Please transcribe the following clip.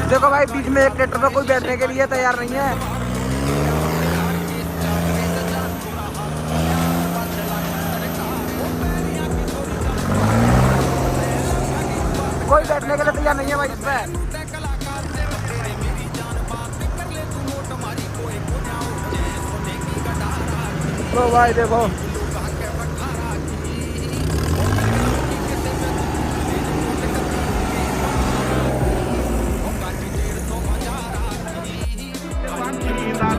देखो भाई बीच में एक ट्रैक्टर पे कोई बैठने के लिए तैयार नहीं है। कोई बैठने के लिए तैयार नहीं है भाई इस पे। तो भाई देखो